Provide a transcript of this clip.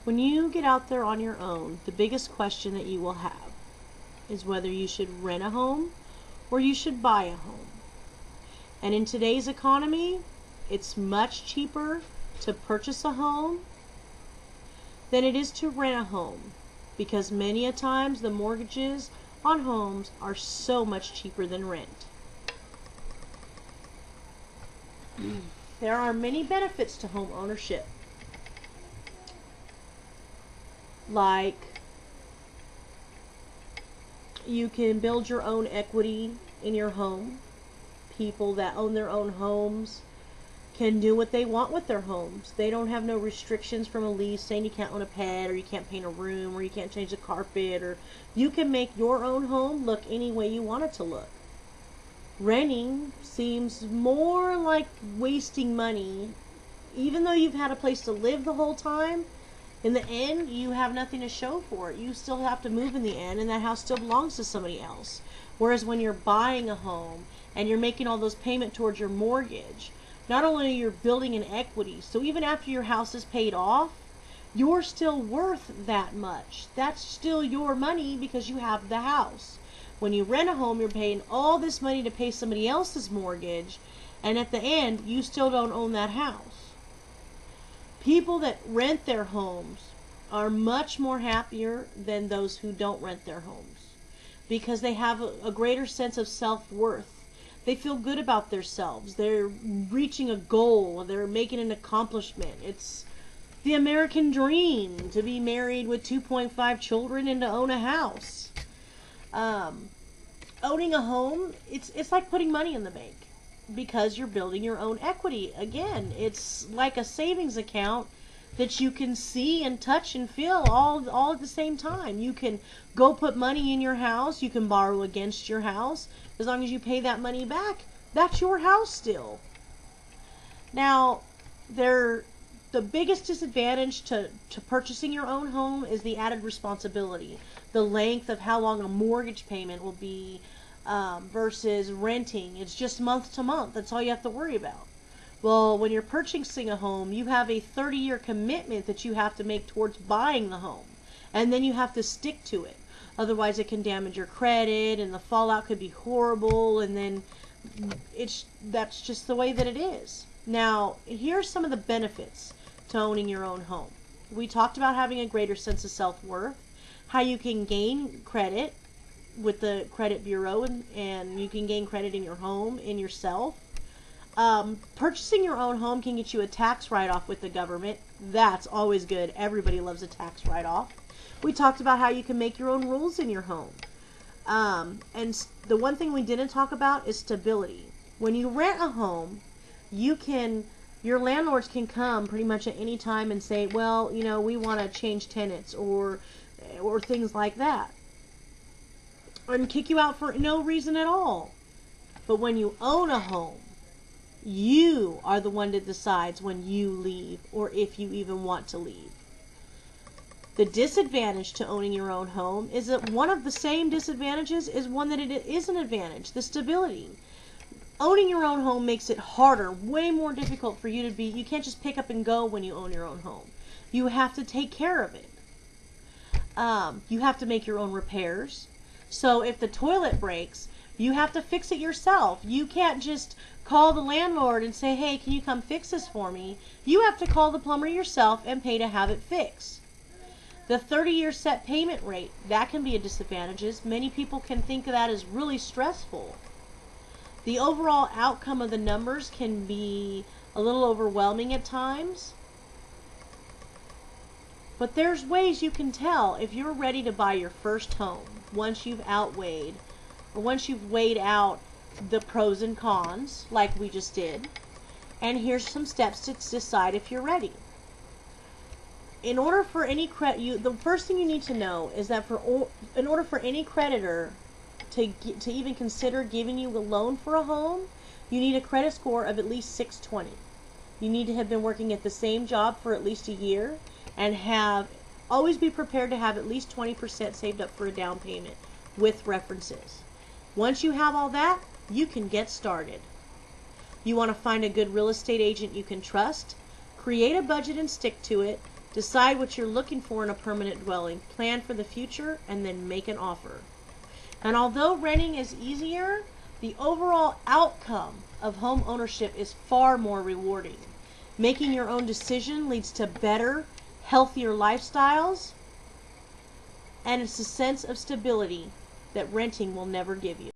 When you get out there on your own, the biggest question that you will have is whether you should rent a home or you should buy a home. And in today's economy, it's much cheaper to purchase a home than it is to rent a home, because many a times the mortgages on homes are so much cheaper than rent. There are many benefits to home ownership, like you can build your own equity in your home. People that own their own homes can do what they want with their homes. They don't have no restrictions from a lease saying you can't own a pet, or you can't paint a room, or you can't change the carpet, or you can make your own home look any way you want it to look. Renting seems more like wasting money. Even though you've had a place to live the whole time, in the end, you have nothing to show for it. You still have to move in the end, and that house still belongs to somebody else. Whereas when you're buying a home and you're making all those payments towards your mortgage, not only are you building an equity, so even after your house is paid off, you're still worth that much. That's still your money because you have the house. When you rent a home, you're paying all this money to pay somebody else's mortgage, and at the end, you still don't own that house. People that rent their homes are much more happier than those who don't rent their homes, because they have a greater sense of self-worth. They feel good about themselves. They're reaching a goal. They're making an accomplishment. It's the American dream to be married with 2.5 children and to own a house. Owning a home, it's like putting money in the bank, because you're building your own equity. Again, it's like a savings account that you can see and touch and feel all at the same time. You can go put money in your house. You can borrow against your house. As long as you pay that money back, that's your house still. Now, the biggest disadvantage to purchasing your own home is the added responsibility. The length of how long a mortgage payment will be versus renting. It's just month to month. That's all you have to worry about. Well, when you're purchasing a home, you have a 30-year commitment that you have to make towards buying the home. And then you have to stick to it. Otherwise, it can damage your credit, and the fallout could be horrible, and then that's just the way that it is. Now, here's some of the benefits to owning your own home. We talked about having a greater sense of self-worth, how you can gain credit with the credit bureau, and you can gain credit in your home, in yourself. Purchasing your own home can get you a tax write-off with the government. That's always good. Everybody loves a tax write-off. We talked about how you can make your own rules in your home. And the one thing we didn't talk about is stability. When you rent a home, your landlords can come pretty much at any time and say, well, we want to change tenants or things like that. And kick you out for no reason at all. But when you own a home, you are the one that decides when you leave, or if you even want to leave. The disadvantage to owning your own home is that one of the same disadvantages is one that it is an advantage, the stability. Owning your own home makes it harder, way more difficult for you to be. You can't just pick up and go when you own your own home. You have to take care of it. You have to make your own repairs. So if the toilet breaks, you have to fix it yourself. You can't just call the landlord and say, hey, can you come fix this for me? You have to call the plumber yourself and pay to have it fixed. The 30-year set payment rate, that can be a disadvantage. Many people can think of that as really stressful. The overall outcome of the numbers can be a little overwhelming at times. But there's ways you can tell if you're ready to buy your first home once you've weighed out the pros and cons, like we just did. And here's some steps to decide if you're ready. In order for any the first thing you need to know is that in order for any creditor to even consider giving you a loan for a home, you need a credit score of at least 620. You need to have been working at the same job for at least a year, and always be prepared to have at least 20% saved up for a down payment with references. Once you have all that, you can get started. You want to find a good real estate agent you can trust, create a budget and stick to it, Decide what you're looking for in a permanent dwelling, plan for the future, and then make an offer. And although renting is easier, the overall outcome of home ownership is far more rewarding. Making your own decision leads to better, healthier lifestyles, and it's a sense of stability that renting will never give you.